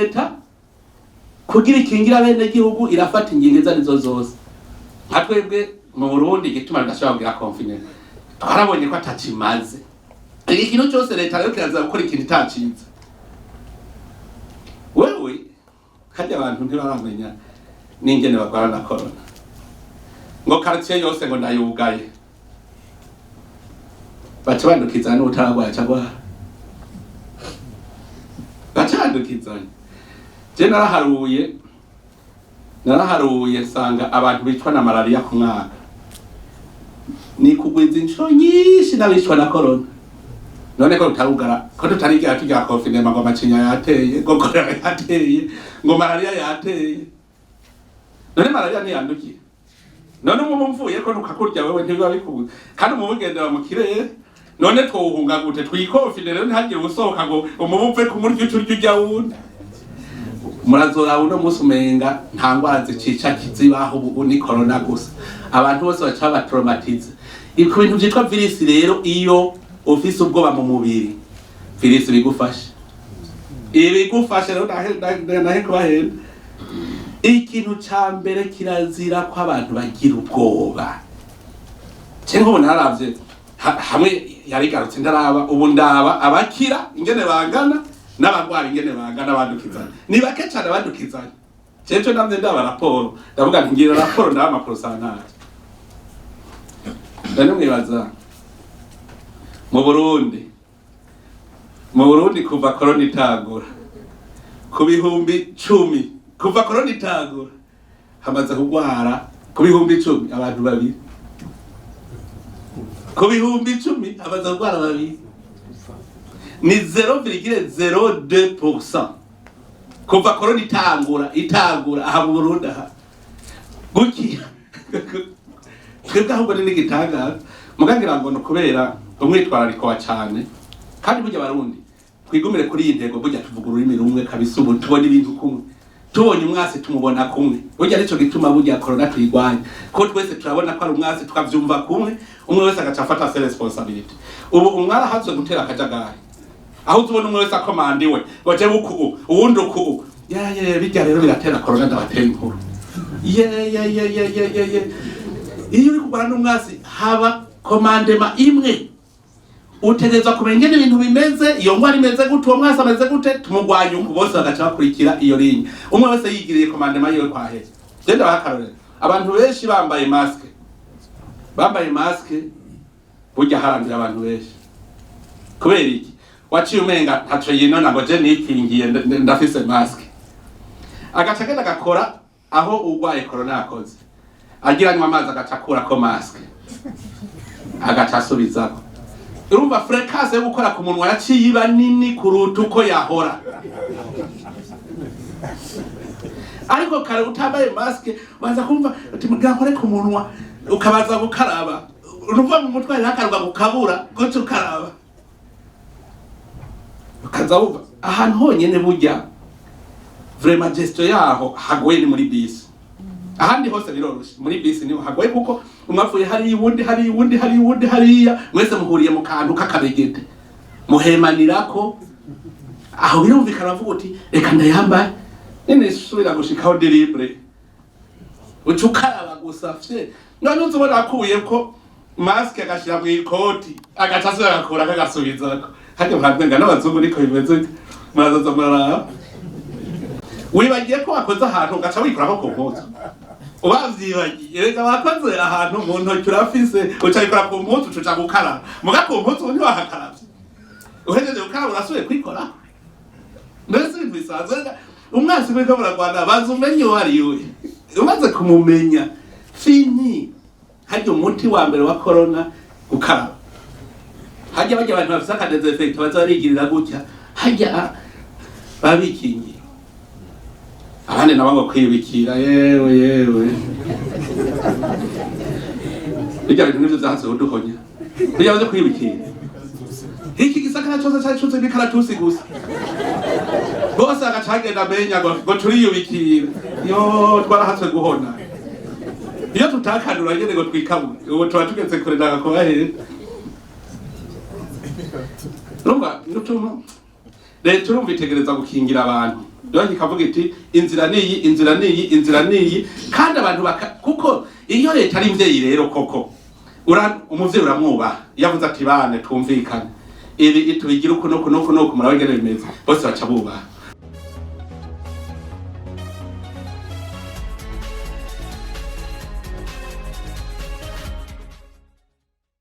leta kugira ikingira bene gihugu irafata ingingo zanizo zose hatwebwe mu Burundi gituma ndashobora kugira confinement twarabonye ko atakimaze ikintu cyose leta rero kiraza gukora ikintu itaciza wewe kajya abantu ntibaramenya n'ingene bagwara na corona ngo quartier yose ngo ndayugaye baca bandukizana n'utaragwaya cyangwa baca bandukizana je naraharuye sanga abantu bicwa na malaria ku mwaka ni kugwiza inshuro nyinshi n'abicwa na corona none ko utarugara ko tutarigira tujya confinement ngo amacinya yateye ngo corona yateye ngo malaria yateye none malaria ni yandukiye none mvuye ko nukakurya wewe ntibiba bikubuza kandi umubugendera mu kirere none twohunga gute twikofine rero ntagire usohoka ngo umubupfe ku muryo cyuryo ujya wundi murazora uno musi umenga nta ngwara zicica kizibaho ubu ni corona gusa abantu bose baca batraumatize iko bintu byitwa virus rero iyo ofisi ubwoba mu mubiri virus bigufasha rero nahe kubahenda ikintu ca mbere kirazira ko abantu bagira ubwoba cyangwa ubona haravye hamwe yarigarutse ndaraba ubu ndaba abakira ingene bangana n'abagwara ingene bangana badukizanya ni bake cyane badukizanya cyeco namwe ndaba raporo ndavuga nti ngira raporo ndaba amaprosantage ndane mwibaza mu Burundi kuva corona itagura ku bihumbi 10 kuva corona itagura hamaze kugwara ku bihumbi 10 abantu babiri ku bihumbi 10 hamaze kugwara babiri ni 0,02% kuva corona itagura aha mu Burundi aha guki twebwe ahubwo ni gitangaza mugangira ngo no kubera umwitwarariko wa cyane kandi burya barundi twigumire kuri iyi ntego burya tuvuga ururimi rumwe kabisa ubu tubona ibintu kumwe tubonye umwase tumubona kumwe burya nico gituma burya corona tuyigwanya ko twese turabona ko ari umwase tukavyumva kumwe umwe wese agacafata ses responsibility ubu umwara hazo gutera akajagari aho tubona umwe wese akomandiwe baje buku uwundi uku bijya rero biratera corona ndabatera inkuru iyo uri kubana n'umwasi haba commandement imwe utegezwa kumenya ibintu bimeze iyo ngwara imeze gute uwo mwasi ameze gute tumugwanya uko bose bagaca bakurikira iyo linya umwe wese yigiriye commandement yiwe kwa heza genda bakarore abantu benshi bambaye maske burya harandira abantu benshi kubera iki waciye umenga ntaco yinona ngo je nikingiye ndafise maske agaca genda gakora aho ugwaye corona yakoze agiranywa amazi agacakura ko maske agaca asubizako urumva frekase yo gukora ku munwa yaciye iba nini kuruta uko yahora ariko kare utambaye maske baza kumva ati mugakore ku munwa ukabaza gukaraba urumva mu mutwe hakaruka gukabura gutyo ukaraba ukaza uva ahantu honyene burya vraiment gestion yaho hagoye ni muri bisi ahandi hose biroroshe muri bisi niho hagoye kuko umwavuye hari uwundi hariya mwese muhuriye mu kantu kakabegete muhemanirako aho birumvikana bavuga uti reka ndayambaye nene subira gushikaho delibre ucukaraba gusa fye none uzobona akuye ko maske agashira mu ikoti agacasura agakora kagasubizako hake mwazenga n'abazungu niko bimeze murazaza muraraba wibagiye ko wakoze ahantu ugaca wikorako ku mpuzu ubavyibagiye reka wakoze ahantu mu ntoki urafise ucayikora ku mpuzu uca gukaraba muga ku mpuzu ntiwahakaravye uhejeje gukaraba urasubiye kwikora mbese ibintu bisanzwe umwasi wiko muragwana baza umenye uwo ariwe umaze kumumenya fini harya umuti wa mbere wa corona gukaraba harya bajya abantu bafise akadesinfect baza barigirira gutya harya babikingiye abandi nabo kwibikira yewe bijya bintu nivyo byanze uduhonya bijya byo kwibikira iki gisakara cyose bikaratusi gusa bose agacagenda menya ngo turiyubikira yo twarahatswe guhona iyo tutakandura nyene ngo twikabure ubu tuba tugeze kure ndagakobahere rumva nutuma leta urumva itegereza gukingira abantu banki ikavuga iti inzira niyi kandi abantu kuko iyo leta ari imvyeyi rero koko umuvyeyi uramwubaha yavuze ati bane twumvikane ibi tubigira uko nuko murabegere bimeze bose baca bubaha